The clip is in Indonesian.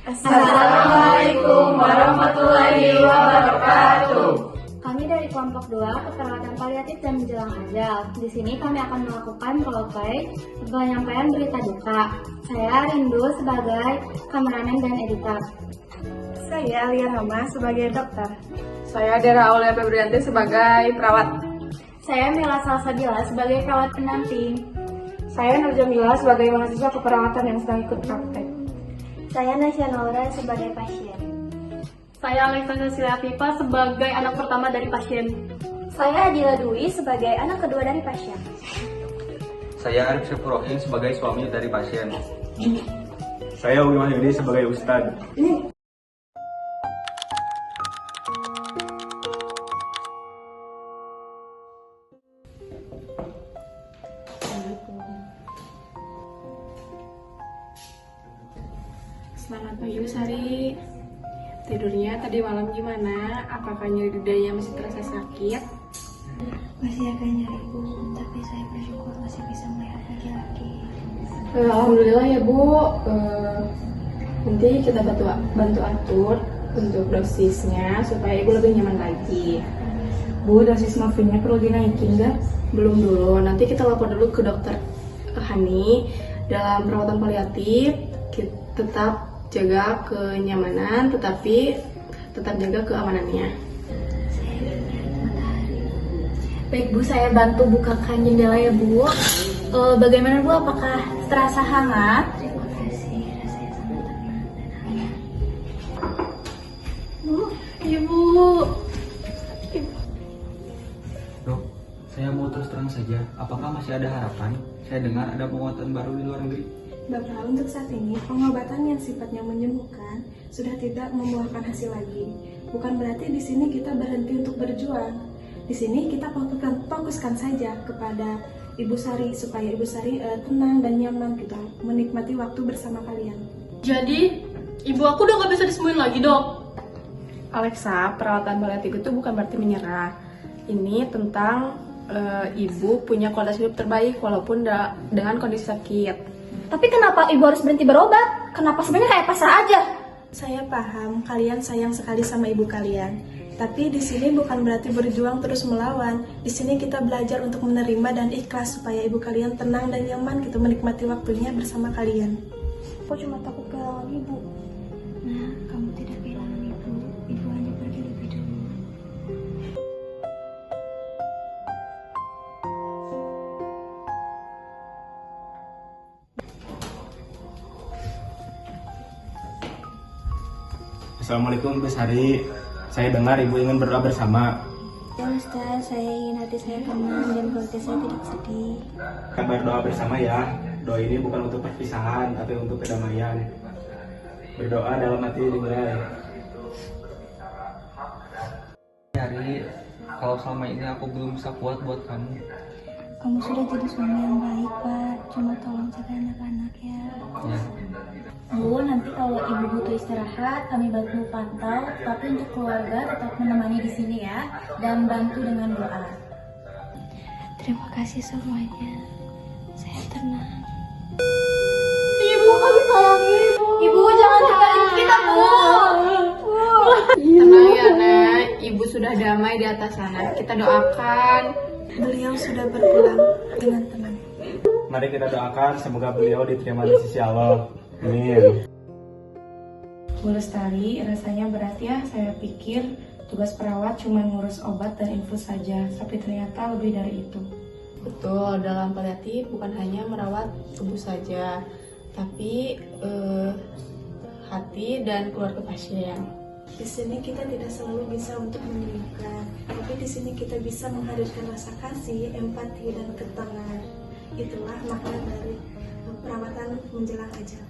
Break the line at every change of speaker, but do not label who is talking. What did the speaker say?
Assalamualaikum warahmatullahi wabarakatuh.
Kami dari kelompok 2 keperawatan paliatif dan menjelang ajal. Di sini kami akan melakukan role-play penyampaian berita duka. Saya Rindu sebagai kameramen dan editor.
Saya Alia Rama sebagai dokter.
Saya Dera Aulia Febrianti sebagai perawat.
Saya Mila Salsabila sebagai perawat pendamping.
Saya Nur Jamila sebagai mahasiswa keperawatan yang sedang ikut praktek.
Saya Nasya Naura sebagai pasien.
Saya Alexandra Silvipa sebagai anak pertama dari pasien.
Saya Adila Dwi sebagai anak kedua dari pasien.
Saya Arif Syafroin sebagai suami dari pasien.
Saya Uli Wahyudi sebagai ustadz.
Selamat pagi Bu Sari. Tidurnya tadi malam gimana? Apakah nyeri dadanya masih terasa sakit?
Masih agak nyeri Bu, tapi saya bersyukur masih bisa melihat laki-laki.
Alhamdulillah ya Bu. Nanti kita bantu atur untuk dosisnya supaya Ibu lebih nyaman lagi. Bu, dosis morfinnya perlu dinaikin nggak? Belum dulu. Nanti kita lapor dulu ke dokter Hani. Dalam perawatan paliatif kita tetap jaga kenyamanan, tetapi tetap jaga keamanannya.
Baik Bu, saya bantu bukakan jendela ya Bu. Bagaimana Bu, apakah terasa hangat? Terima kasih, rasanya sangat tenang dan hangat.
Bu, Ibu.
Dok, saya mau terus terang saja, apakah masih ada harapan? Saya dengar ada pengobatan baru di luar negeri.
Bapak, untuk saat ini pengobatan yang sifatnya menyembuhkan sudah tidak membuahkan hasil lagi. Bukan berarti di sini kita berhenti untuk berjuang. Di sini kita fokuskan saja kepada Ibu Sari supaya Ibu Sari tenang dan nyaman gitu menikmati waktu bersama kalian.
Jadi, ibu aku udah gak bisa disembuhin lagi, Dok. Alexa, perawatan paliatif itu bukan berarti menyerah. Ini tentang ibu punya kualitas hidup terbaik walaupun dengan kondisi sakit.
Tapi kenapa Ibu harus berhenti berobat? Kenapa sebenarnya kayak pasrah aja?
Saya paham kalian sayang sekali sama ibu kalian. Tapi di sini bukan berarti berjuang terus melawan. Di sini kita belajar untuk menerima dan ikhlas supaya ibu kalian tenang dan nyaman gitu menikmati waktunya bersama kalian.
Aku cuma takut kehilangan Ibu. Nah, kamu tidak kehilangan Ibu. Ibu hanya pergi lebih dulu.
Assalamualaikum Bu Sari. Saya dengar Ibu ingin berdoa bersama.
Ya Ustaz, saya ingin hati saya tenang dan keluarga saya tidak sedih.
Kita berdoa bersama ya. Doa ini bukan untuk perpisahan, tapi untuk kedamaian. Berdoa dalam hati dimulai.
Hari, kalau selama ini aku belum bisa kuat buat kamu.
Kamu sudah jadi suami yang baik, Pak. Cuma tolong jaga anak-anak ya.
Ya.
Bu, nanti kalau Ibu butuh istirahat, kami bantu pantau. Tapi untuk keluarga tetap menemani di sini ya. Dan bantu dengan doa. Terima kasih semuanya. Saya tenang.
Ibu, kami sayang Ibu.
Ibu, jangan tinggalin kita, Bu.
Tenang ya, Nak. Ibu sudah damai di atas sana. Kita doakan.
Beliau sudah berpulang dengan tenang.
Mari kita doakan semoga beliau diterima di sisi Allah. Amin.
Bu Lestari, rasanya berat ya. Saya pikir tugas perawat cuma ngurus obat dan infus saja, tapi ternyata lebih dari itu.
Betul, dalam paliatif bukan hanya merawat tubuh saja, tapi hati dan keluarga pasien.
Di sini kita tidak selalu bisa untuk menyembuhkan, tapi di sini kita bisa menghadirkan rasa kasih, empati, dan ketenangan. Itulah makna dari perawatan menjelang ajal.